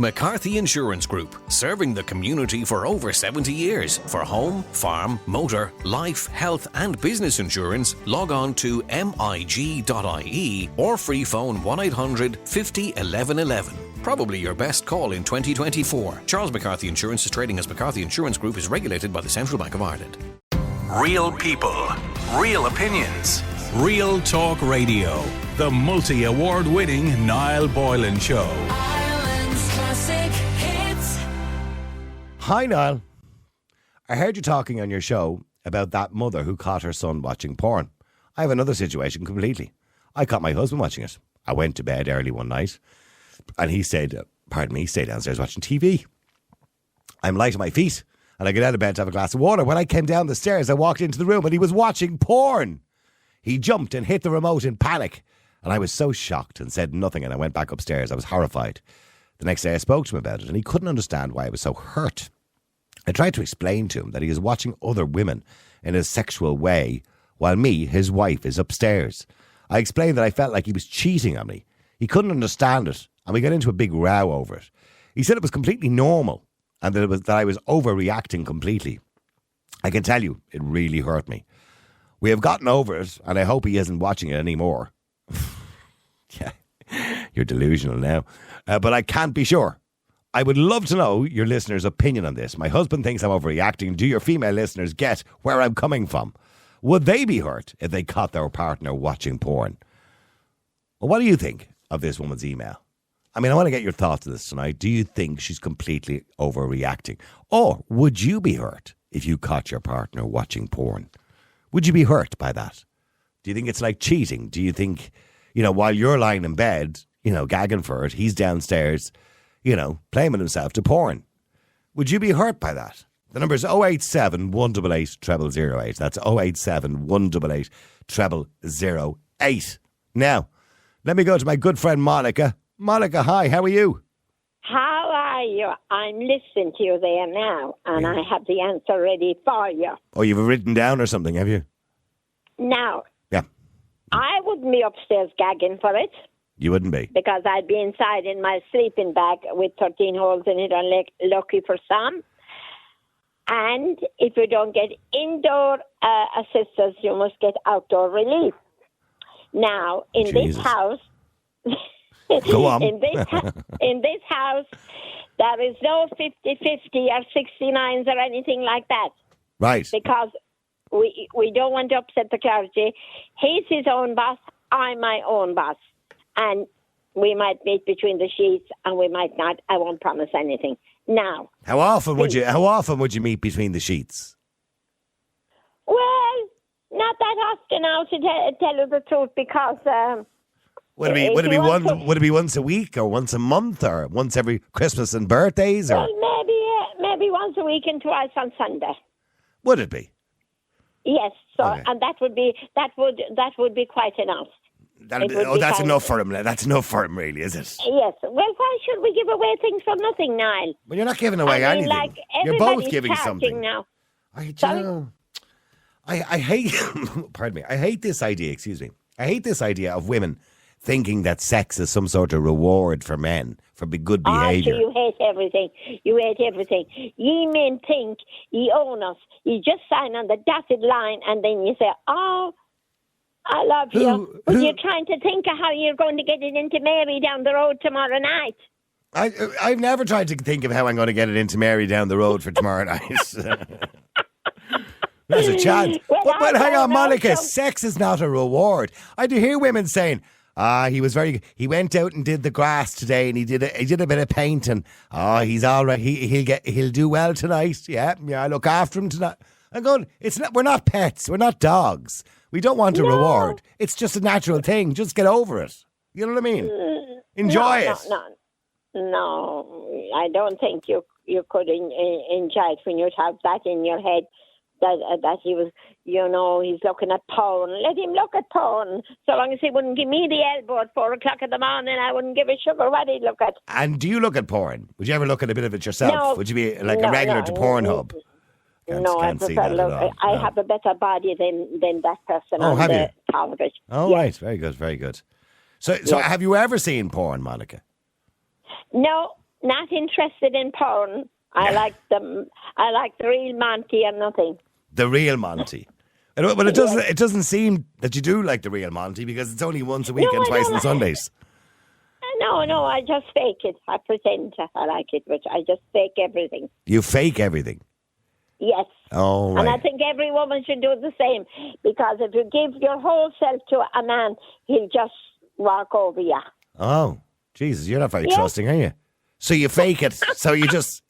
McCarthy Insurance Group, serving the community for over 70 years. For home, farm, motor, life, health and business insurance, log on to mig.ie or free phone 1800 50 11 11. Probably your best call in 2024. Charles McCarthy Insurance is trading as McCarthy Insurance Group, is regulated by the Central Bank of Ireland. Real people, real opinions. Real Talk Radio. The multi-award winning Niall Boylan Show. Hi, Niall. I heard you talking on your show about that mother who caught her son watching porn. I have another situation completely. I caught my husband watching it. I went to bed early one night and he said, stay downstairs watching TV. I'm light on my feet and I get out of bed to have a glass of water. When I came down the stairs, I walked into the room and he was watching porn. He jumped and hit the remote in panic. And I was so shocked and said nothing, and I went back upstairs. I was horrified. The next day I spoke to him about it and he couldn't understand why I was so hurt. I tried to explain to him that he is watching other women in a sexual way while me, his wife, is upstairs. I explained that I felt like he was cheating on me. He couldn't understand it and we got into a big row over it. He said it was completely normal and that I was overreacting completely. I can tell you, it really hurt me. We have gotten over it and I hope he isn't watching it anymore. Yeah, you're delusional now. But I can't be sure. I would love to know your listeners' opinion on this. My husband thinks I'm overreacting. Do your female listeners get where I'm coming from? Would they be hurt if they caught their partner watching porn? Well, what do you think of this woman's email? I mean, I want to get your thoughts on this tonight. Do you think she's completely overreacting? Or would you be hurt if you caught your partner watching porn? Would you be hurt by that? Do you think it's like cheating? Do you think, while you're lying in bed, gagging for it, he's downstairs, playing with himself to porn? Would you be hurt by that? The number is 087 188 0008. That's 087 188 0008. Now, let me go to my good friend Monica. Monica, hi, how are you? How are you? I'm listening to you there now, and I have the answer ready for you. Oh, you've written down or something, have you? Now, yeah. I wouldn't be upstairs gagging for it. You wouldn't be? Because I'd be inside in my sleeping bag with 13 holes in it, lucky for some. And if you don't get indoor assistance, you must get outdoor relief. Now, in this house... Go on. in this house, there is no 50-50 or 69s or anything like that. Right. Because we don't want to upset the clergy. He's his own boss. I'm my own boss. And we might meet between the sheets and we might not. I won't promise anything. Now. How often would you meet between the sheets? Well, not that often now, to tell you the truth, because... Would it be once a week or once a month or once every Christmas and birthdays? Or? Well, maybe once a week and twice on Sunday. Would it be? Yes. So, okay. And that would be quite enough. That's enough for him. That's enough for him, really, is it? Yes. Well, why should we give away things for nothing, Niall? Well, you're not giving away anything. You're both giving something. Now. I hate. Pardon me. I hate this idea. Excuse me. I hate this idea of women thinking that sex is some sort of reward for men for good behaviour. So you hate everything. You hate everything. Ye men think ye own us. You just sign on the dotted line and then you say, oh, I love you. But you're trying to think of how you're going to get it into Mary down the road tomorrow night. I've never tried to think of how I'm going to get it into Mary down the road for tomorrow night. There's a chance. But hang on, Monica, sex is not a reward. I do hear women saying, he went out and did the grass today and he did a bit of painting. Oh, he's all right. He'll do well tonight. Yeah, I look after him tonight. I'm going, we're not pets. We're not dogs. We don't want a reward. It's just a natural thing. Just get over it. You know what I mean? Enjoy it. No, I don't think you could enjoy it when you have that in your head. That he was, he's looking at porn. Let him look at porn. So long as he wouldn't give me the elbow at 4 o'clock in the morning, I wouldn't give a sugar what he'd look at. And do you look at porn? Would you ever look at a bit of it yourself? No. Would you be like a regular to Pornhub? I prefer look. I have a better body than that person on the television. Oh, right. Very good, very good. So have you ever seen porn, Monica? No, not interested in porn. I like the real Monty or nothing. The real Monty. But it doesn't seem that you do like the real Monty because it's only once a week and twice on Sundays. No, I just fake it. I pretend I like it, but I just fake everything. You fake everything? Yes. Oh, right. And I think every woman should do the same, because if you give your whole self to a man, he'll just walk over you. Oh, Jesus, you're not very trusting, are you? So you fake it. So you just...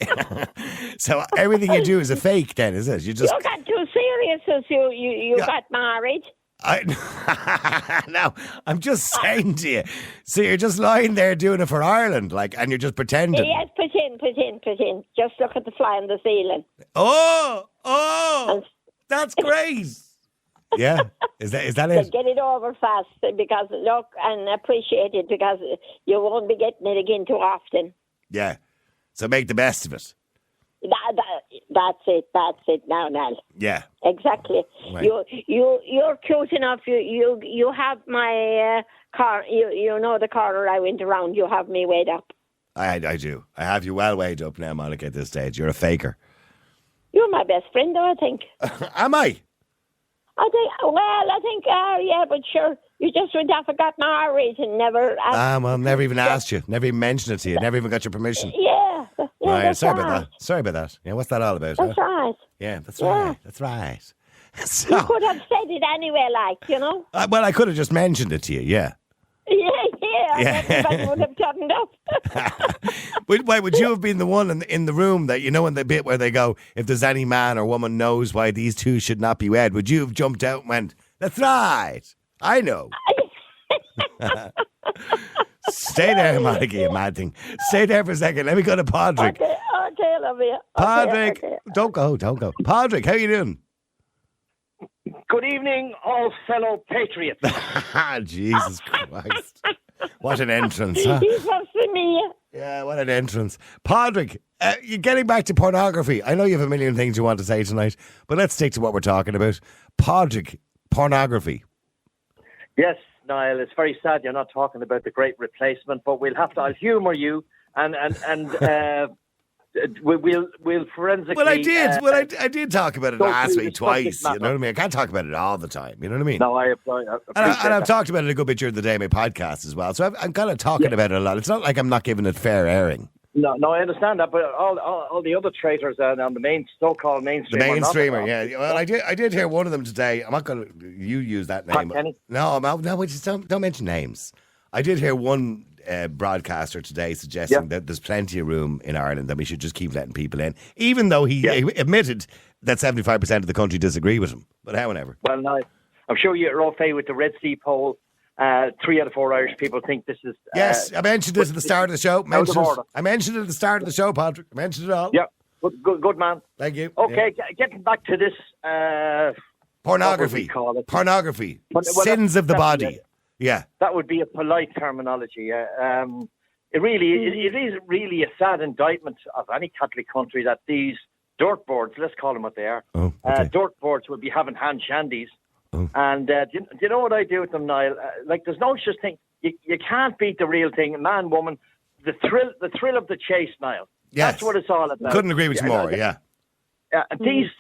so everything you do is a fake then, is it? You got too serious as you got married. No, I'm just saying to you. So you're just lying there doing it for Ireland, and you're just pretending. Yes, pretend. Just look at the fly on the ceiling. Oh, that's great. Yeah, is that it? Get it over fast, because look and appreciate it, because you won't be getting it again too often. Yeah, so make the best of it. That's it now, Nell. Yeah, exactly. Right. You're cute enough. You have my car. You know the corner I went around. You have me weighed up. I do. I have you well weighed up now, Monica. At this stage, you're a faker. You're my best friend, though, I think. Am I? I think, yeah, but sure, you just went off and got married and never asked. Well, never even asked you, never even mentioned it to you, never even got your permission. Yeah, right, sorry about that. Yeah, what's that all about? That's right. Yeah, that's right. That's right. So, you could have said it anyway, well, I could have just mentioned it to you, yeah. Yeah. Everybody would have turned up. Why would you have been the one in the room that, in the bit where they go, if there's any man or woman knows why these two should not be wed, would you have jumped out and went, that's right, I know. Stay there, Monica, you mad thing. Stay there for a second. Let me go to Padraig. Okay, love you. Padraig, okay. Don't go. Padraig, how you doing? Good evening, all fellow patriots. Jesus Christ. What an entrance, huh? He's worse than me. Yeah, what an entrance. Padraig, you're getting back to pornography. I know you have a million things you want to say tonight, but let's stick to what we're talking about. Padraig, pornography. Yes, Niall, it's very sad you're not talking about The Great Replacement, but I'll humour you and we'll forensically... Well, I did. I did talk about it last week twice. You know what I mean? I can't talk about it all the time. You know what I mean? No, I appreciate and I've talked about it a good bit during the day in my podcast as well. So I'm kind of talking about it a lot. It's not like I'm not giving it fair airing. No, I understand that, but all the other traitors on the so-called mainstream. The mainstreamer, yeah. Well, I did hear one of them today. I'm not going to use that name. No, just don't mention names. I did hear one broadcaster today suggesting that there's plenty of room in Ireland that we should just keep letting people in, even though he admitted that 75% of the country disagree with him. But however. Well, no, I'm sure you're all familiar with the Red C poll. 3 out of 4 Irish people think this is... yes, I mentioned it at the start of the show. I mentioned it at the start of the show, Patrick. I mentioned it all. Yeah, good man. Thank you. Okay, getting back to this... pornography. Pornography. Sins of the body. Yeah. That would be a polite terminology. It is really a sad indictment of any Catholic country that these dirt boards, let's call them what they are, dirt boards will be having hand shandies. Oh. And do you know what I do with them, Niall? There's no such thing. You can't beat the real thing, man, woman. The thrill of the chase, Niall. Yes. That's what it's all about. Couldn't agree with you more. Yeah. These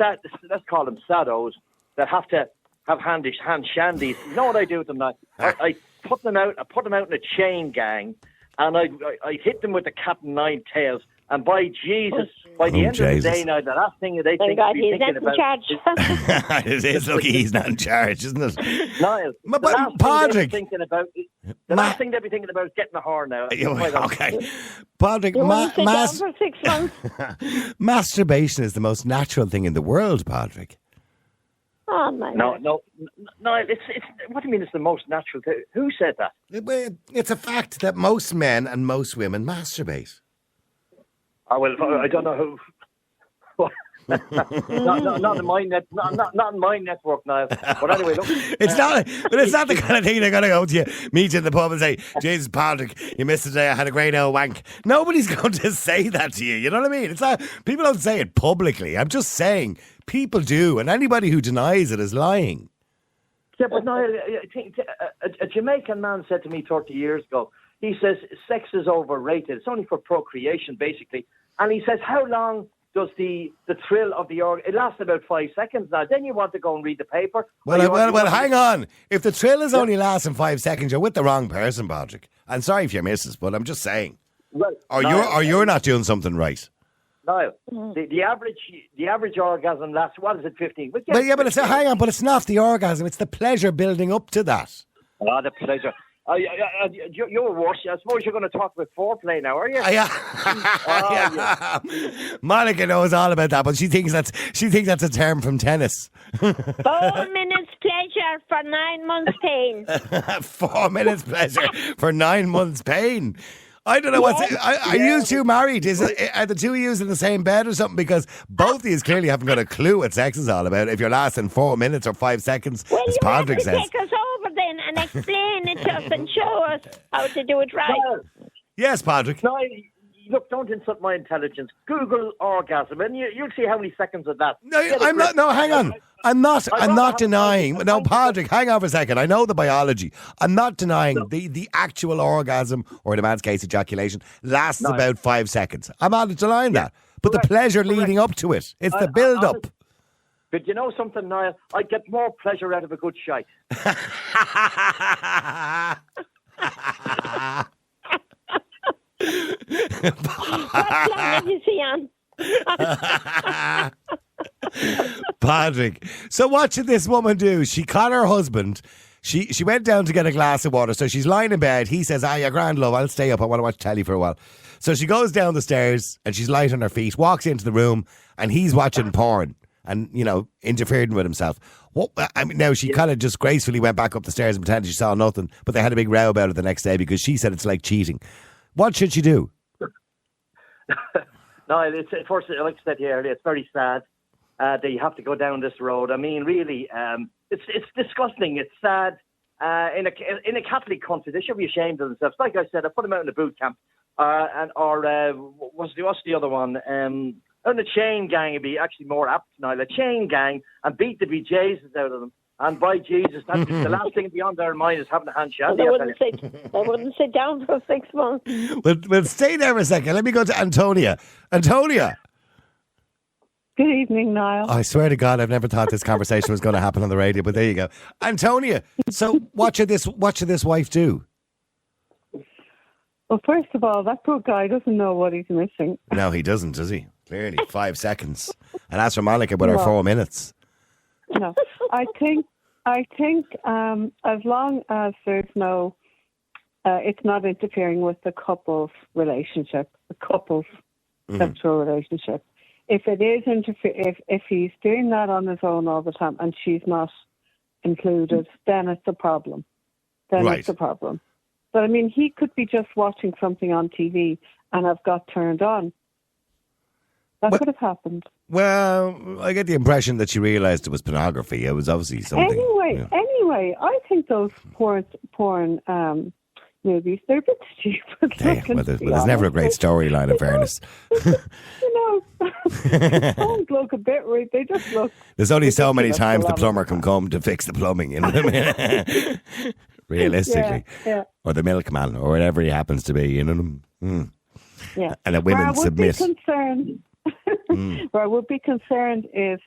let's call them saddos that have to have hand shandies. You know what I do with them, Niall? I put them out. I put them out in a chain gang, and I hit them with the cat and nine tails. And by Jesus, by the end of the day now, the last thing they think to be thinking about... It is lucky he's not in charge, isn't it? Niall, but Padraig... The last thing they'll be thinking about is getting a whore now. Okay. Padraig, for 6 months? Masturbation is the most natural thing in the world, Padraig. Oh, my God. No, it's what do you mean it's the most natural thing? Who said that? It's a fact that most men and most women masturbate. Oh, well, I don't know who. not in my network now. But anyway, look, it's not the kind of thing they're going to go to you, meet you in the pub and say, "Jesus, Patrick, you missed the day. I had a great old wank." Nobody's going to say that to you. You know what I mean? It's not. People don't say it publicly. I'm just saying people do, and anybody who denies it is lying. Yeah, but no, a Jamaican man said to me 30 years ago, he says sex is overrated. It's only for procreation, basically. And he says, how long does the thrill of the orgasm? It lasts about 5 seconds now. Then you want to go and read the paper. Well, hang on. If the thrill is only lasting 5 seconds, you're with the wrong person, Patrick. I'm sorry if you're missus, but I'm just saying. Well, you're not doing something right. No, the average orgasm lasts, what is it, 15? But hang on, but it's not the orgasm, it's the pleasure building up to that. Oh, the pleasure. You're worse. I suppose you're going to talk about foreplay now, are you? Yeah. Monica knows all about that, but she thinks that's a term from tennis. 4 minutes pleasure for 9 months pain. 4 minutes pleasure for 9 months pain. I don't know are you two married? Are the two of you in the same bed or something? Because both of you clearly haven't got a clue what sex is all about. If you're lasting 4 minutes or 5 seconds, as Patrick says. Take us over then and explain it to us and show us how to do it right. Well, yes, Patrick. No, look, don't insult my intelligence. Google orgasm, and you'll see how many seconds of that. No, I'm not. No, hang on. I'm not denying. No, Patrick, hang on for a second. I know the biology. I'm not denying the actual orgasm, or in a man's case, ejaculation, lasts about 5 seconds. I'm not denying that. But the pleasure leading up to it, it's the build-up. But you know something, Niall? I get more pleasure out of a good shite. What planet is he on? Patrick, so what should this woman do? She caught her husband. She went down to get a glass of water. So she's lying in bed. He says, you're grand, love. I'll stay up. I want to watch telly for a while. So she goes down the stairs and she's light on her feet, walks into the room, and he's watching porn and, interfering with himself. Now she kind of just gracefully went back up the stairs and pretended she saw nothing, but they had a big row about it the next day because she said it's like cheating. What should she do? No, it's first, like I said here earlier, it's very sad that you have to go down this road. I mean, really, it's disgusting. It's sad. In a Catholic country, they should be ashamed of themselves. Like I said, I put them out in the boot camp, what's the other one? And the chain gang would be actually more apt now. The chain gang, and beat the bejesus out of them. And by Jesus, that's the last thing beyond their mind is having a handshake. They wouldn't sit down for 6 months. Well, stay there for a second. Let me go to Antonia. Antonia. Good evening, Niall. I swear to God, I've never thought this conversation was going to happen on the radio, but there you go. Antonia, so what should this wife do? Well, first of all, that poor guy doesn't know what he's missing. No, he doesn't, does he? Clearly, 5 seconds. And as for Monica with her 4 minutes. No, I think as long as there's no, it's not interfering with the couple's relationship, the couple's sexual relationship. If it is if he's doing that on his own all the time and she's not included, then it's a problem. It's a problem. But I mean, he could be just watching something on TV and have got turned on. That could have happened. Well, I get the impression that she realised it was pornography. It was obviously something. Anyway, I think those porn movies, they're a bit stupid. There's never a great storyline, in fairness. They don't look a bit right. They just look. There's only so many times the plumber can come to fix the plumbing, you know what I mean? Realistically. Yeah. Or the milkman, or whatever he happens to be, you know. Yeah. And the women submit. Where I would be concerned is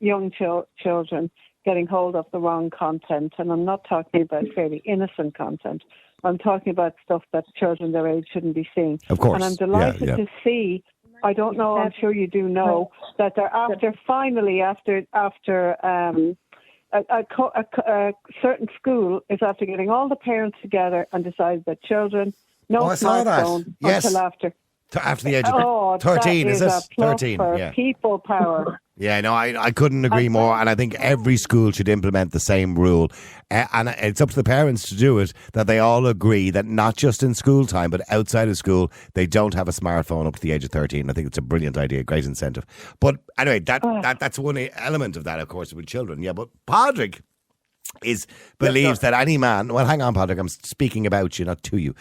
young children getting hold of the wrong content. And I'm not talking about fairly innocent content. I'm talking about stuff that children their age shouldn't be seeing. Of course. And I'm delighted to see, I don't know, I'm sure you do know, that they're after a certain school is after getting all the parents together and decide that children, smartphone until after. After the age of 13, is this? 13, yeah. People power. Yeah, no, I couldn't agree more. And I think every school should implement the same rule. And it's up to the parents to do it, that they all agree that not just in school time, but outside of school, they don't have a smartphone up to the age of 13. I think it's a brilliant idea, great incentive. But anyway, that's one element of that, of course, with children. Yeah, but Padraig believes that any man. Well, hang on, Padraig. I'm speaking about you, not to you.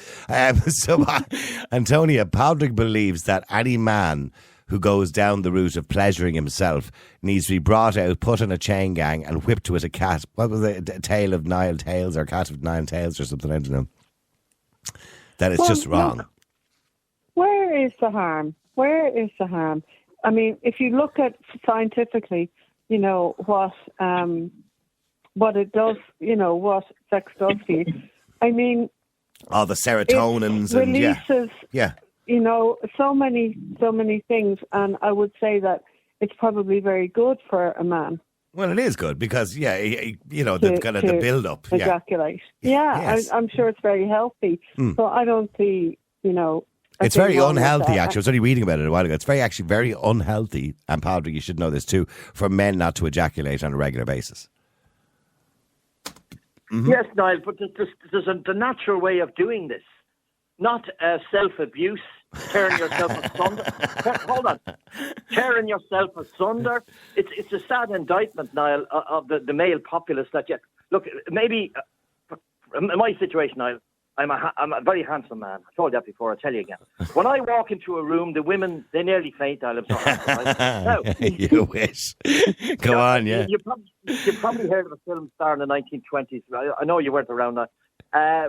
Antonia, Padraig believes that any man who goes down the route of pleasuring himself needs to be brought out, put in a chain gang, and whipped with a cat. What was it? A tale of 9 tails, or a cat of 9 tails, or something? I don't know. that it's just wrong. No, where is the harm? Where is the harm? I mean, if you look at scientifically, you know, what it does, you know, what sex does to you. I mean, all the serotonins and releases, yeah, you know, so many things, and I would say that it's probably very good for a man. Well, it is good because, you know, the kind of the build-up. Ejaculate. Yeah, yes. I'm sure it's very healthy. So I don't see, you know... It's very unhealthy, actually. I was only reading about it a while ago. It's actually very unhealthy, and Patrick, you should know this too, for men not to ejaculate on a regular basis. Mm-hmm. Yes, Niall, but there's the natural way of doing this. Not self-abuse, tearing yourself asunder. Hold on. Tearing yourself asunder. It's a sad indictment, Niall, of the male populace that look, maybe, in my situation, Niall, I'm a very handsome man. I told you that before, I'll tell you again. When I walk into a room, the women, they nearly faint, Niall. I'm so handsome, right? Now, you wish. Go on, yeah. You probably heard of a film star in the 1920s. I know you weren't around that.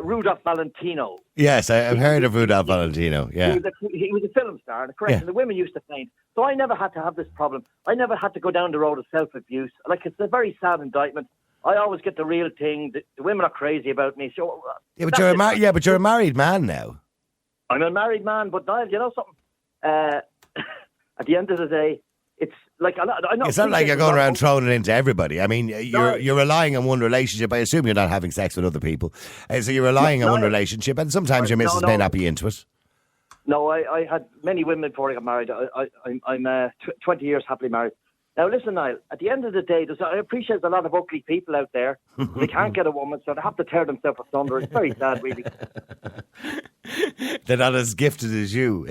Rudolph Valentino. Yes, I've heard of Rudolph Valentino. Yeah, he was a film star, and correct. Yeah. And the women used to faint, so I never had to have this problem. I never had to go down the road of self-abuse. Like, it's a very sad indictment. I always get the real thing. The women are crazy about me. So but you're a married man now. I'm a married man, but Niall, you know something? At the end of the day, it's like I know. It's not like you're going around throwing it into everybody. I mean, you're relying on one relationship. I assume you're not having sex with other people, so you're relying on one relationship, and sometimes your missus may not be into it. No, I had many women before I got married. I'm 20 years happily married. Now, listen, Niall, at the end of the day, I appreciate there's a lot of ugly people out there. They can't get a woman, so they have to tear themselves asunder. It's very sad, really. They're not as gifted as you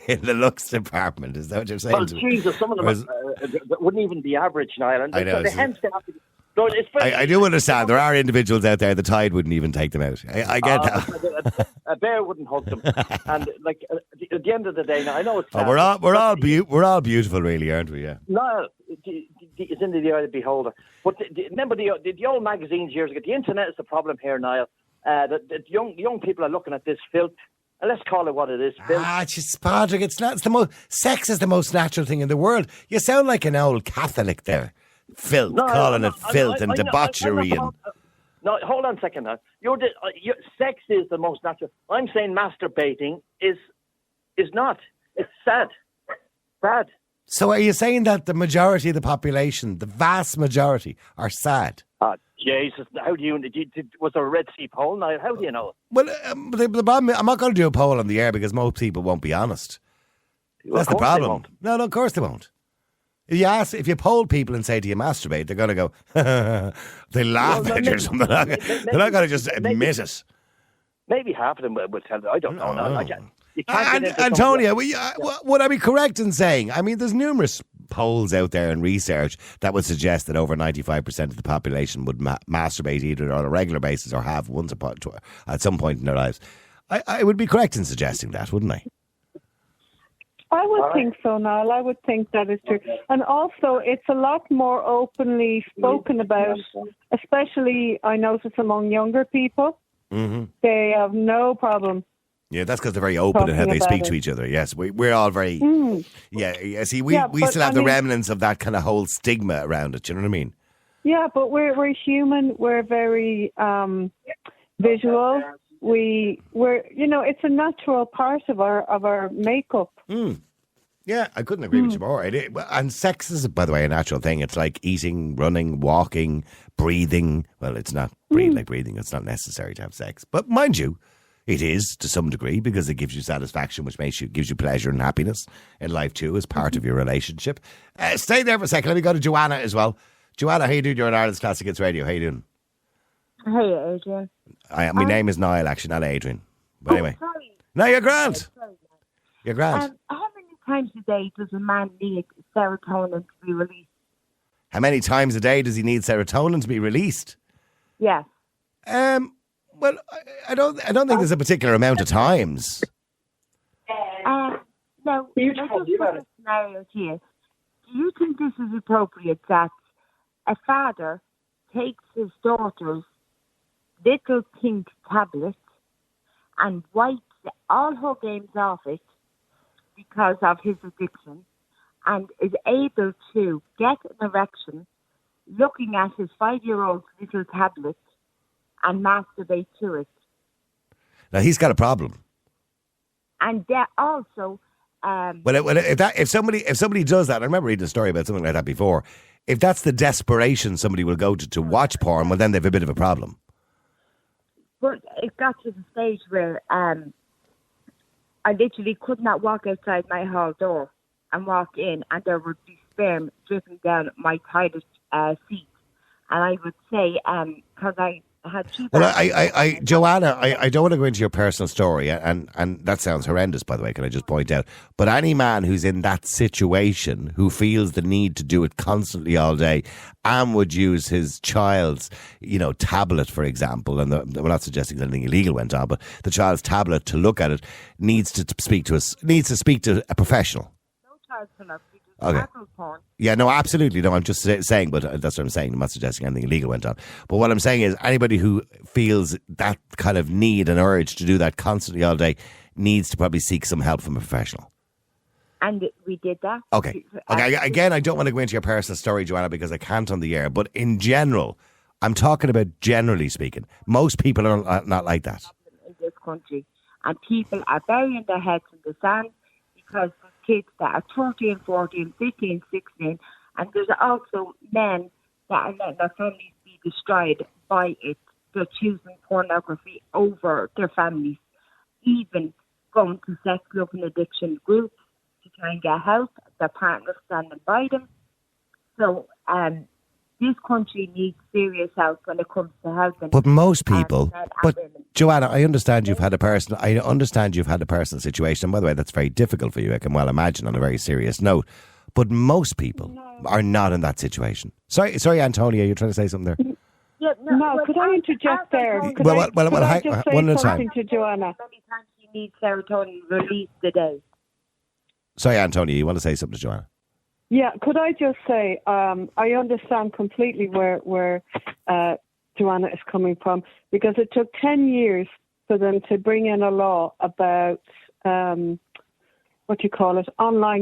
in the looks department. Is that what you're saying? Well, Jesus, some of them wouldn't even be average, Niall. And I know. So hence they have to... I do understand. There are individuals out there, the tide wouldn't even take them out. I get that. A bear wouldn't hug them. And like at the end of the day, now I know it's sad, we're all beautiful, really, aren't we? Yeah. No, it's in the eye of the beholder. But remember the old magazines years ago. The internet is the problem here, Niall. The young people are looking at this filth. And let's call it what it is. Just Patrick, it's not. It's the most. Sex is the most natural thing in the world. You sound like an old Catholic there. Filth, calling it filth and debauchery. No, hold on a second now. Sex is the most natural. I'm saying masturbating is not. It's sad. Sad. So are you saying that the majority of the population, the vast majority, are sad? Jesus, how do you... Was there a Red Sea poll now? How do you know? Well, the problem, I'm not going to do a poll on the air because most people won't be honest. That's the problem. No, of course they won't. If you poll people and say, do you masturbate, they're going to go, they laugh at you or something. They're not going to just admit it. Maybe half of them would tell you. I don't know. No. Antonia, would I be correct in saying, I mean, there's numerous polls out there and research that would suggest that over 95% of the population would masturbate either on a regular basis or have once at some point in their lives. I would be correct in suggesting that, wouldn't I? I would think so, Niall. I would think that is true. And also, it's a lot more openly spoken about, especially, I notice, among younger people. Mm-hmm. They have no problem. Yeah, that's because they're very open in how they speak to each other. Yes, we're all very... Yeah, see, we still have the remnants of that kind of whole stigma around it, you know what I mean? Yeah, but we're human. We're very visual. We're it's a natural part of our makeup. Yeah, I couldn't agree with you more. And sex is, by the way, a natural thing. It's like eating, running, walking, breathing. Well, it's not like breathing. It's not necessary to have sex, but mind you, it is to some degree because it gives you satisfaction, which gives you pleasure and happiness in life too, as part of your relationship. Stay there for a second. Let me go to Joanna as well. Joanna, how you doing? You're on Ireland's Classic Hits Radio. How you doing? Hey, Adrian. My name is Niall, actually, not Adrian. But anyway. Sorry. No, you're grand. You're grand. How many times a day does a man need serotonin to be released? How many times a day does he need serotonin to be released? Yes. Well, I don't think there's a particular amount of times. No, let's just put a scenario here. Do you think this is appropriate that a father takes his daughter's little pink tablet and wipes all her games off it because of his addiction and is able to get an erection looking at his 5-year-old's little tablet and masturbate to it. Now, he's got a problem. And that also... if somebody does that, I remember reading a story about something like that before. If that's the desperation somebody will go to watch porn, well, then they've a bit of a problem. But it got to the stage where I literally could not walk outside my hall door and walk in, and there would be sperm dripping down my toilet seat. And I would say, because I had two... Well, Joanna, I don't want to go into your personal story, and that sounds horrendous, by the way, can I just point out. But any man who's in that situation, who feels the need to do it constantly all day, and would use his child's, tablet, for example, and we're not suggesting that anything illegal went on, but the child's tablet to look at it, needs to speak to a professional. No child pornography. Okay. Porn. Yeah, no, absolutely. No, I'm just saying, but that's what I'm saying. I'm not suggesting anything illegal went on. But what I'm saying is anybody who feels that kind of need and urge to do that constantly all day needs to probably seek some help from a professional. And we did that. Okay. Again, I don't want to go into your personal story, Joanna, because I can't on the air. But in general, I'm talking about generally speaking. Most people are not like that. In this country. And people are burying their heads in the sand because kids that are 13, 14, 15, 16, and there's also men that are letting their families be destroyed by it. They're choosing pornography over their families, even going to sex, love and addiction groups to try and get help, their partners standing by them. So this country needs serious help when it comes to helping. But most people, Joanna, I understand you've had a personal situation. And by the way, that's very difficult for you, I can well imagine, on a very serious note. But most people are not in that situation. Sorry, Antonia, you're trying to say something there? Yeah, could I interject there? Could I just say one at a something time. to Joanna? Many times you need serotonin released today. Sorry, Antonia, you want to say something to Joanna? Yeah, could I just say, I understand completely where Joanna is coming from, because it took 10 years for them to bring in a law about, online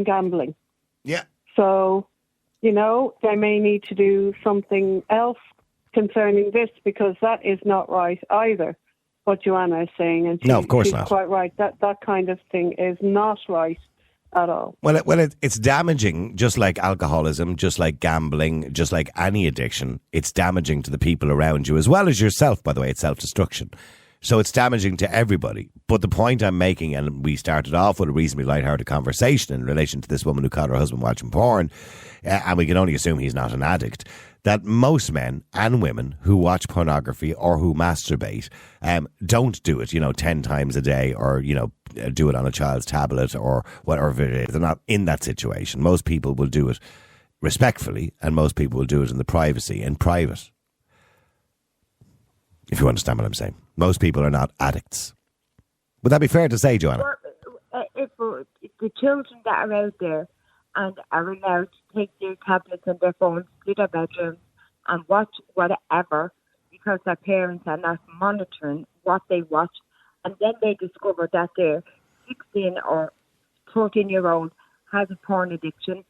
gambling. Yeah. So, they may need to do something else concerning this, because that is not right either, what Joanna is saying. And no, of course she's not. Quite right. That kind of thing is not right at all. Well, it's damaging, just like alcoholism, just like gambling, just like any addiction. It's damaging to the people around you, as well as yourself, by the way. It's self-destruction. So it's damaging to everybody. But the point I'm making, and we started off with a reasonably lighthearted conversation in relation to this woman who caught her husband watching porn, and we can only assume he's not an addict, that most men and women who watch pornography or who masturbate don't do it, 10 times a day, or, do it on a child's tablet or whatever it is. They're not in that situation. Most people will do it respectfully, and most people will do it in private. If you understand what I'm saying. Most people are not addicts. Would that be fair to say, Joanna? If the children that are out there and are allowed to take their tablets and their phones to their bedrooms and watch whatever because their parents are not monitoring what they watch, and then they discover that their 16 or 13-year-old has a porn addiction,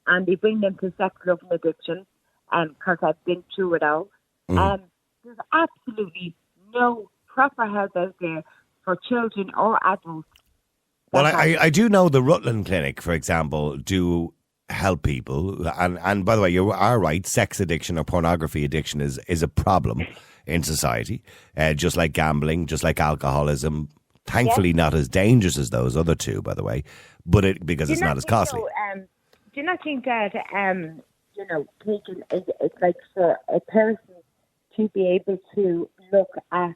and they bring them to sex, love and addiction, because I've been through it all. There's absolutely no proper help out there for children or adults. Well, I do know the Rutland Clinic, for example, do help people. And by the way, you are right, sex addiction or pornography addiction is a problem in society, just like gambling, just like alcoholism. Thankfully, not as dangerous as those other two, by the way, but because it's not as costly. Do you not think that, taking it's like for a person to be able to look at,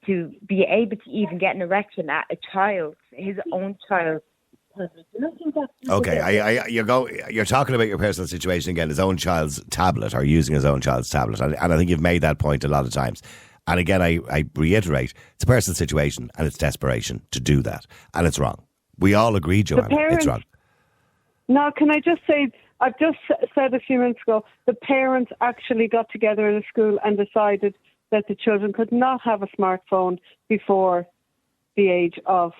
to be able to even get an erection at a child, his own child. Okay, you're talking about your personal situation again, his own child's tablet, or using his own child's tablet. And I think you've made that point a lot of times. And again, I reiterate, it's a personal situation and it's desperation to do that. And it's wrong. We all agree, Joanna, it's wrong. Now, can I just say, I've just said a few minutes ago, the parents actually got together in a school and decided that the children could not have a smartphone before the age of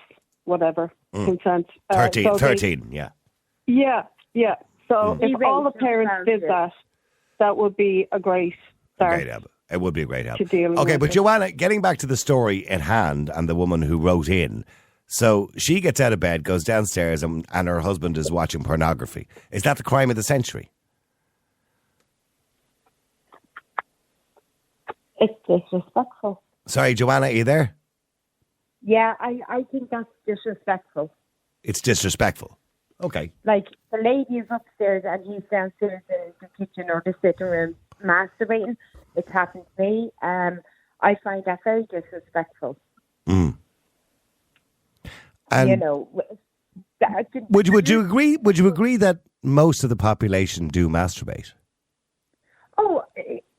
whatever consent. 13, 13, yeah. Yeah. So if all the parents did that would be a great start. Great help. It would be a great help. To deal okay, with but it. Joanna, getting back to the story in hand and the woman who wrote in. So she gets out of bed, goes downstairs, and her husband is watching pornography. Is that the crime of the century? It's disrespectful. Sorry, Joanna, are you there? Yeah, I think that's disrespectful. It's disrespectful. Okay. Like, the lady is upstairs and he's downstairs in the kitchen or the sitting room masturbating. It's happened to me. I find that very disrespectful. And you know, would you agree? Would you agree that most of the population do masturbate? Oh,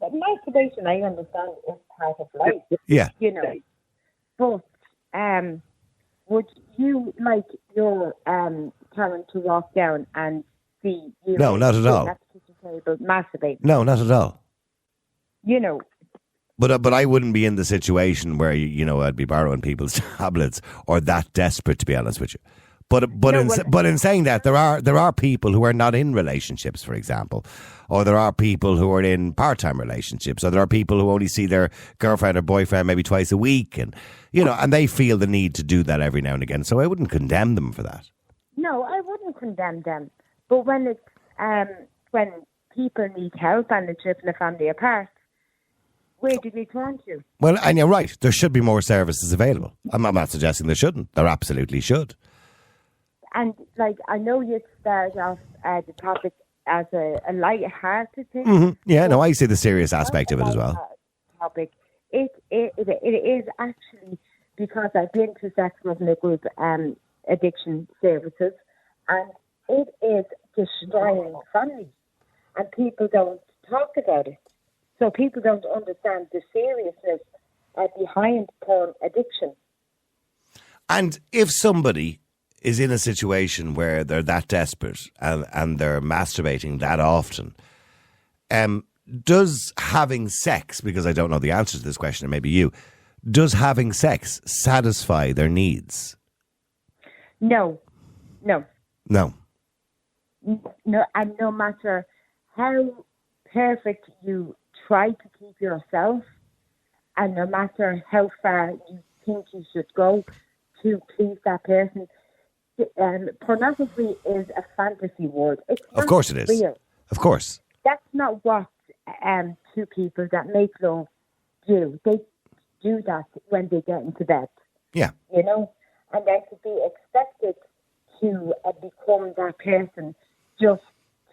masturbation, I understand, is part of life. Yeah. You know, but would you like your parent to walk down and see you? No, not at all. At the kitchen table masturbate. No, not at all. You know. But I wouldn't be in the situation where I'd be borrowing people's tablets or that desperate, to be honest with you. But in saying that, there are people who are not in relationships, for example, or there are people who are in part-time relationships, or there are people who only see their girlfriend or boyfriend maybe twice a week, and and they feel the need to do that every now and again. So I wouldn't condemn them for that. No, I wouldn't condemn them. But when it's when people need help and they're driven a family apart, where do they turn to? Well, and you're right. There should be more services available. I'm not suggesting there shouldn't. There absolutely should. And, I know you started off the topic as a light-hearted thing. Mm-hmm. Yeah, no, I see the serious aspect of it as well. Topic. It is actually, because I've been to Sex Loving Group addiction services, and it is destroying families, and people don't talk about it. So people don't understand the seriousness behind porn addiction. And if somebody is in a situation where they're that desperate and they're masturbating that often, does having sex, because I don't know the answer to this question, or maybe you, does having sex satisfy their needs? No. No, and no matter how perfect you try to keep yourself, and no matter how far you think you should go to please that person, pornography is a fantasy world. It's of course it is. Real. Of course. That's not what two people that make love do. They do that when they get into bed. Yeah. And then to be expected to become that person just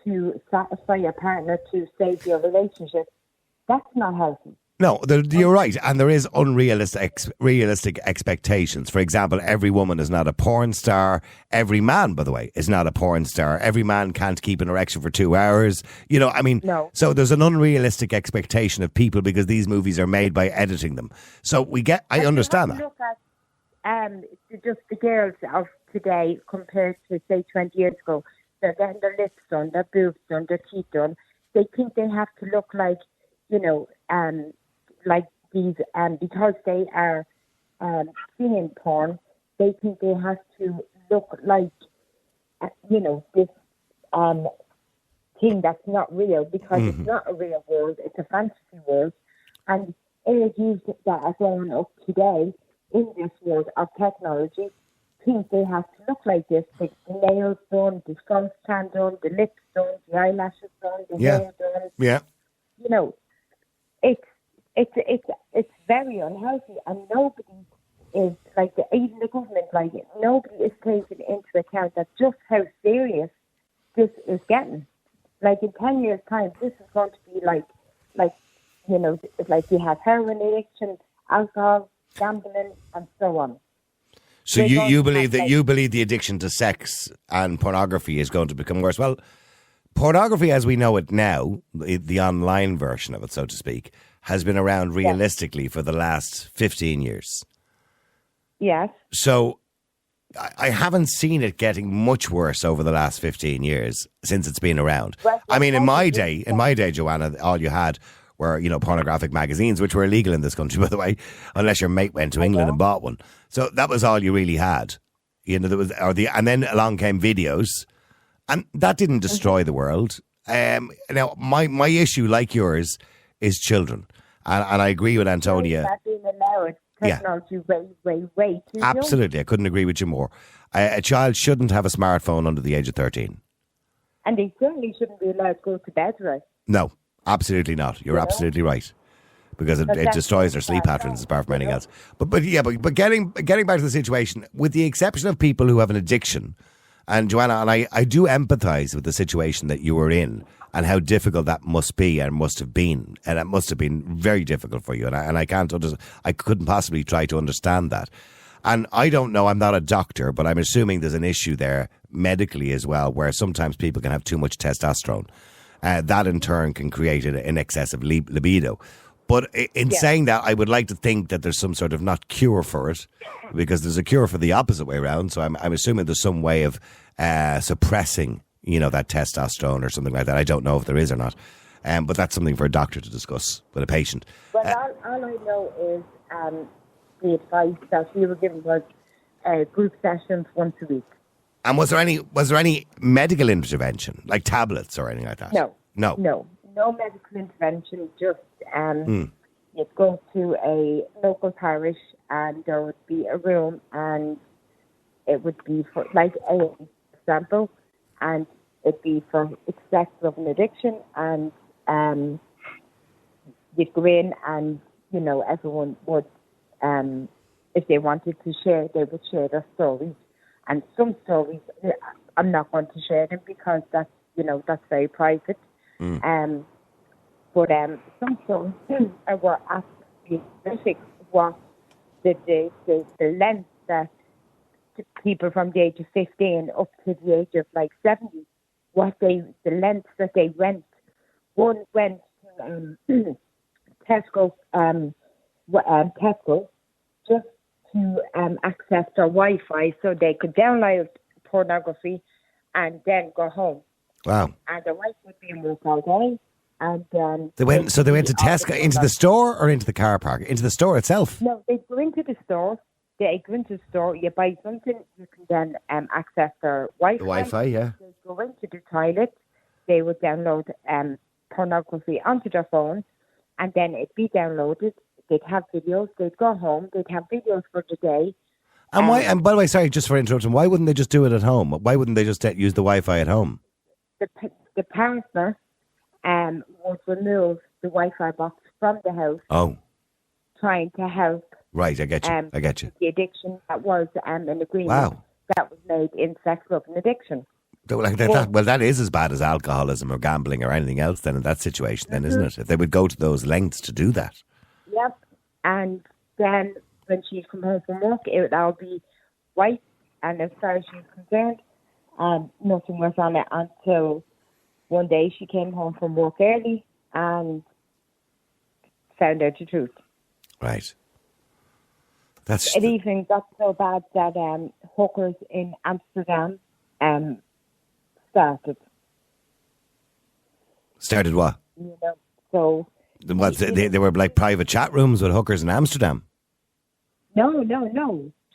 to satisfy your partner, to save your relationship, that's not healthy. No, you're right. And there is realistic expectations. For example, every woman is not a porn star. Every man, by the way, is not a porn star. Every man can't keep an erection for 2 hours. No. So there's an unrealistic expectation of people because these movies are made by editing them. So I understand that. Look at just the girls of today compared to, say, 20 years ago. They're getting their lips done, their boobs done, their teeth done. They think they have to look like, like these, because they are seeing porn, they think they have to look like, this thing that's not real, because it's not a real world, it's a fantasy world. And it is used that are growing up today in this world of technology, think they have to look like this. The nails done, the front tan done, the lips done, the eyelashes done, the hair done. Yeah. It's very unhealthy, and nobody is even the government, nobody is taking into account that just how serious this is getting. In 10 years' time, this is going to be like you have heroin addiction, alcohol, gambling, and so on. So you believe that you believe the addiction to sex and pornography is going to become worse? Well, pornography as we know it now, the online version of it, so to speak, has been around realistically for the last 15 years. Yes. So I haven't seen it getting much worse over the last 15 years since it's been around. Well, I mean, in my day, Joanna, all you had were, pornographic magazines, which were illegal in this country, by the way, unless your mate went to England and bought one. So that was all you really had. And then along came videos, and that didn't destroy the world. Now, my issue, like yours, is children. And I agree with Antonia. That being allowed technology way too Absolutely. I couldn't agree with you more. A child shouldn't have a smartphone under the age of 13. And they certainly shouldn't be allowed to go to bed, right? No, absolutely not. You're absolutely right. Because it destroys their sleep patterns apart from anything else. But getting back to the situation, with the exception of people who have an addiction, and Joanna, and I do empathise with the situation that you were in and how difficult that must be and must have been. And it must have been very difficult for you. And I couldn't possibly try to understand that. And I don't know, I'm not a doctor, but I'm assuming there's an issue there medically as well, where sometimes people can have too much testosterone. That in turn can create an excessive libido. But in saying that, I would like to think that there's some sort of not cure for it, because there's a cure for the opposite way around. So I'm assuming there's some way of suppressing, that testosterone or something like that. I don't know if there is or not. But that's something for a doctor to discuss with a patient. Well, all I know is the advice that we were given was group sessions once a week. And was there any medical intervention, like tablets or anything like that? No medical intervention. Just you'd go to a local parish, and there would be a room, and it would be for like a example, and it'd be for excessive of an addiction, and you'd go in, and everyone would, if they wanted to share, they would share their stories. And some stories, I'm not going to share them because that's very private. But some stories were absolutely horrific. What the length that people from the age of 15 up to the age of 70, the lengths that they went. One went to Tesco, just to access their Wi-Fi so they could download pornography and then go home. Wow. And the wife would be in work all day. And they went to Tesco, into the store or into the car park? Into the store itself? No, they go into the store. You buy something, you can then access their Wi-Fi. The Wi-Fi, yeah. They go into the toilet, they would download pornography onto their phone, and then it'd be downloaded. They'd have videos, they'd go home, they'd have videos for the day. And why? And by the way, sorry, just for interrupting, why wouldn't they just do it at home? Why wouldn't they just use the Wi-Fi at home? The partner would remove the Wi-Fi box from the house. Oh. Trying to help. Right, I get you. The addiction that was an agreement that was made in sex, love and addiction. That is as bad as alcoholism or gambling or anything else then in that situation then, isn't it? If they would go to those lengths to do that. Yep. And then when she'd come home from work, it would all be white. And as far as she was concerned, nothing was on it until one day she came home from work early and found out the truth. Right. It even got so bad that hookers in Amsterdam started. Started what? So... What, they were like private chat rooms with hookers in Amsterdam? No.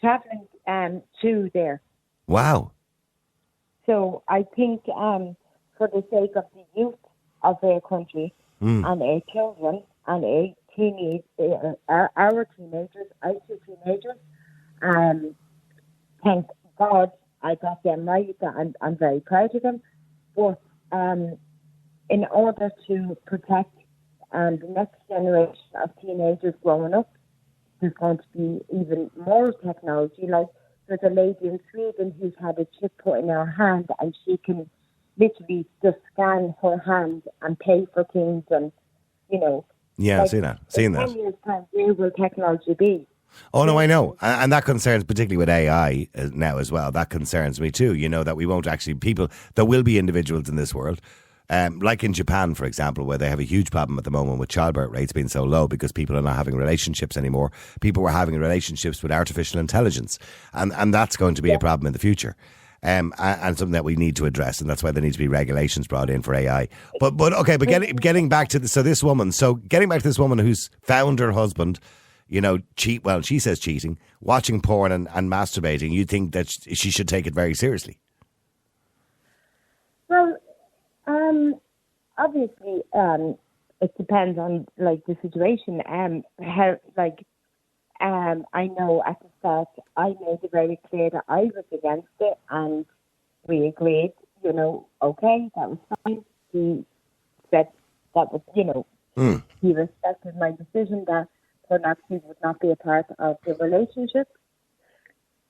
Travelling to there. Wow. So I think for the sake of the youth of their country and our children and our teenagers, our two teenagers, thank God I got them right. I'm very proud of them. But in order to protect the next generation of teenagers growing up, there's going to be even more technology. Like there's a lady in Sweden who's had a chip put in her hand, and she can literally just scan her hand and pay for things, and Yeah, I've seen that. 10 years' time, where will technology be? Oh, no, I know. And that concerns, particularly with AI now as well, that concerns me too, that we won't actually, there will be individuals in this world, like in Japan, for example, where they have a huge problem at the moment with childbirth rates being so low because people are not having relationships anymore. People were having relationships with artificial intelligence, and that's going to be a problem in the future. and something that we need to address, and that's why there needs to be regulations brought in for AI. But getting back to this woman who's found her husband, cheat. Well, she says cheating, watching porn and masturbating. You think that she should take it very seriously? Well, obviously, it depends on the situation. I know at the start I made it very clear that I was against it, and we agreed. Okay, that was fine. He said that was, he respected my decision that pornography would not be a part of the relationship.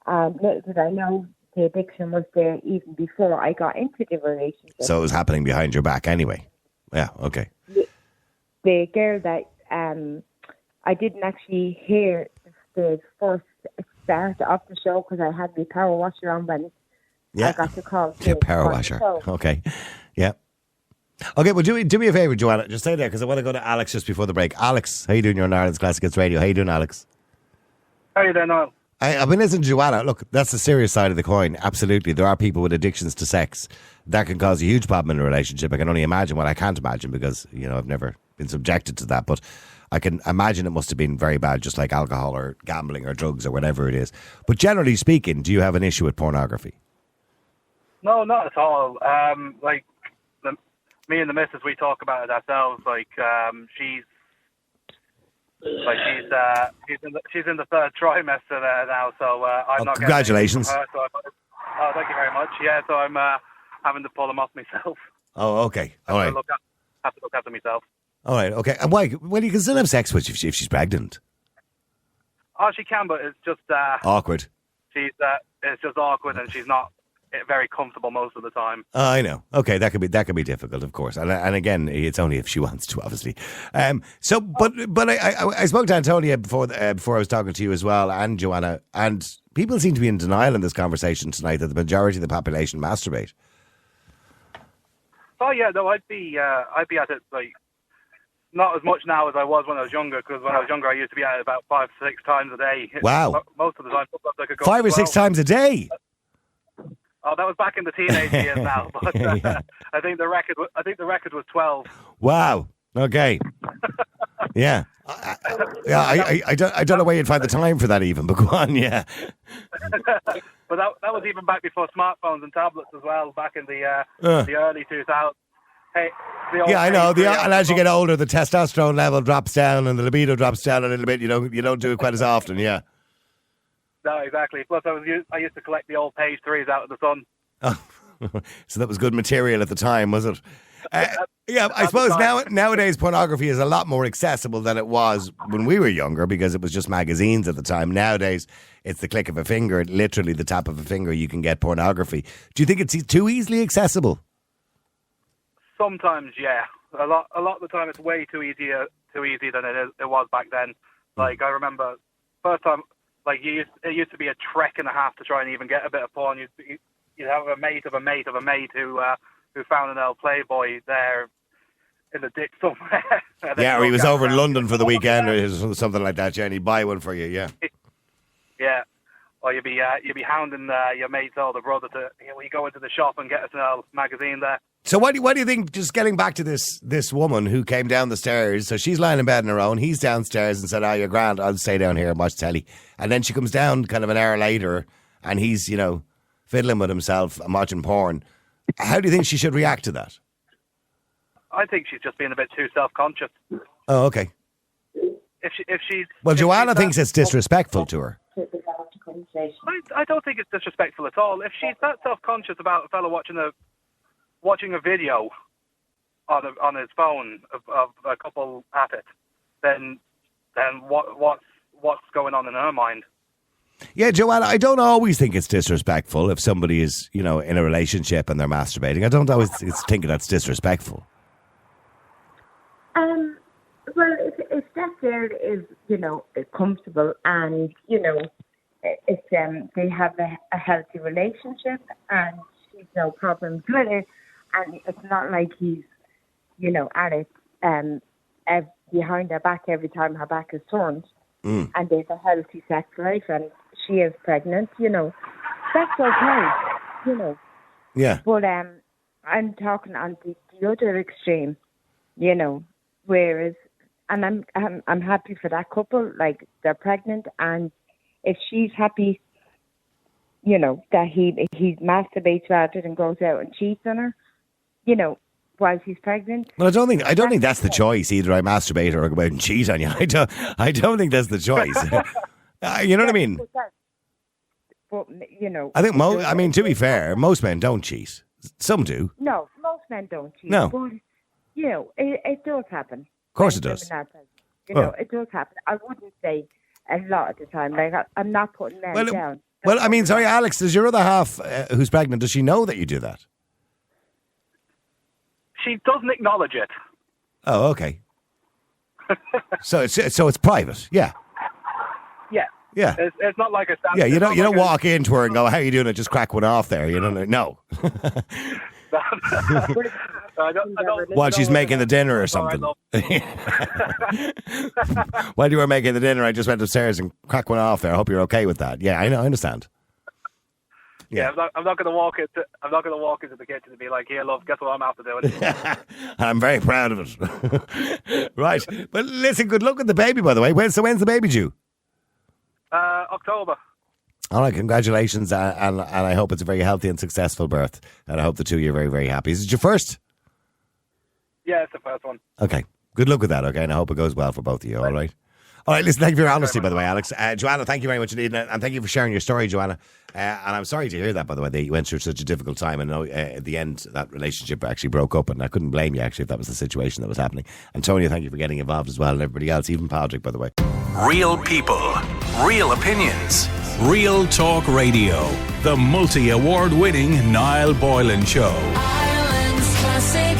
Little did I know the addiction was there even before I got into the relationship. So it was happening behind your back anyway. Yeah, okay. The girl that I didn't actually hear the first start of the show because I had my power washer on when I got the call. Your power washer. Okay. Yeah. Okay, well, do me a favour, Joanna. Just stay there because I want to go to Alex just before the break. Alex, how you doing? You're on Ireland's Classic Hits Radio. How you doing, Alex? How you doing, Niall? I've been listening to Joanna. Look, that's the serious side of the coin. Absolutely. There are people with addictions to sex. That can cause a huge problem in a relationship. I can only imagine what I can't imagine because, I've never been subjected to that. But I can imagine it must have been very bad, just like alcohol or gambling or drugs or whatever it is. But generally speaking, do you have an issue with pornography? No, not at all. Me and the missus, we talk about it ourselves. She's in the third trimester there now, so I'm not. Congratulations! Getting her, so thank you very much. Yeah, so I'm having to pull them off myself. Oh, okay, all right. Have to look after myself. All right, okay. And why? Well, you can still have sex with if she's pregnant. Oh, she can, but it's just awkward. It's just awkward, and she's not very comfortable most of the time. I know. Okay, that could be difficult, of course. And again, it's only if she wants to, obviously. But I spoke to Antonia before I was talking to you as well, and Joanna, and people seem to be in denial in this conversation tonight that the majority of the population masturbate. Oh yeah, no, I'd be at it not as much now as I was when I was younger, because when I was younger I used to be at it about 5 to 6 times a day. Wow. Most of the time I could go 5 or 6 times a day. Oh, that was back in the teenage years now, but I think the record was 12. Wow. Okay. Yeah. I don't know where you'd find the time for that even, but go on, yeah. But that was even back before smartphones and tablets as well, back in the early 2000s. Hey, yeah, I know. And as you get older, the testosterone level drops down and the libido drops down a little bit. You don't do it quite as often, yeah. No, exactly. Plus, I used to collect the old page 3s out of the sun. Oh, so that was good material at the time, was it? Yeah, I suppose nowadays pornography is a lot more accessible than it was when we were younger because it was just magazines at the time. Nowadays, it's the click of a finger, literally the tap of a finger, you can get pornography. Do you think it's too easily accessible? Sometimes, yeah. A lot of the time, it's way too easy than it was back then. I remember first time. It used to be a trek and a half to try and even get a bit of porn. You'd have a mate of a mate of a mate who found an old Playboy there in the ditch somewhere. Yeah, or he was over in London for the weekend or something like that, yeah, and he'd buy one for you, yeah. Yeah. Or you'd be hounding your mate's older brother to you go into the shop and get us an old magazine there. So what do you think, just getting back to this woman who came down the stairs, so she's lying in bed on her own, he's downstairs and said, you're grand, I'll stay down here and watch telly. And then she comes down kind of an hour later and he's, fiddling with himself and watching porn. How do you think she should react to that? I think she's just being a bit too self-conscious. Oh, okay. If Joanna thinks it's disrespectful to her. I don't think it's disrespectful at all. If she's that self-conscious about a fellow watching a video on his phone of a couple at it, then what's going on in her mind? Yeah, Joanna, I don't always think it's disrespectful if somebody is, in a relationship and they're masturbating. I don't always think that's disrespectful. Well, if that girl is, comfortable and, if they have a healthy relationship and she's no problems with it, and it's not like he's, at it behind her back every time her back is turned, and there's a healthy sex life and she is pregnant, that's okay. you know. Yeah. But I'm talking on the other extreme, you know, whereas, and I'm happy for that couple, like they're pregnant, and if she's happy, you know, that he masturbates rather than goes out and cheats on her, you know, while she's pregnant. Well, I don't think that's the choice. Either I masturbate or I go out and cheat on you. I don't think that's the choice. You know what I mean? But you know, I think to be fair, most men don't cheat. Some do. No, most men don't cheat. No. But, you know, it does happen. Of course it does. You know, it does happen. I wouldn't say a lot of the time. Like, I'm not putting men down. Well, I mean, sorry, Alex, does your other half, who's pregnant, does she know that you do that? She doesn't acknowledge it. Oh, okay. so it's private, yeah. Yeah. Yeah. It's not like a standard. Yeah, you don't walk into her and go, how you doing? And just crack one off there. You don't know. While she's making the dinner or something. While you were making the dinner, I just went upstairs and cracked one off there. I hope you're okay with that. Yeah, I know, I understand. Yeah, I'm not going to walk into the kitchen and be like, "Here, love, guess what I'm after doing?" I'm very proud of it. Right, but listen, good luck with the baby, by the way. When's the baby due? October. All right, congratulations, and I hope it's a very healthy and successful birth, and I hope the two of you are very, very happy. Is it your first? Yeah, it's the first one. Okay, good luck with that, okay, and I hope it goes well for both of you, all right? All right, listen, thank you for your honesty, by the way, Alex. Joanna, thank you very much indeed, and thank you for sharing your story, Joanna. And I'm sorry to hear that, by the way, that you went through such a difficult time, and at the end, that relationship actually broke up, and I couldn't blame you, actually, if that was the situation that was happening. Antonia, thank you for getting involved as well, and everybody else, even Patrick, by the way. Real people, real opinions, Real Talk Radio. The multi-award winning Niall Boylan Show. Ireland's classic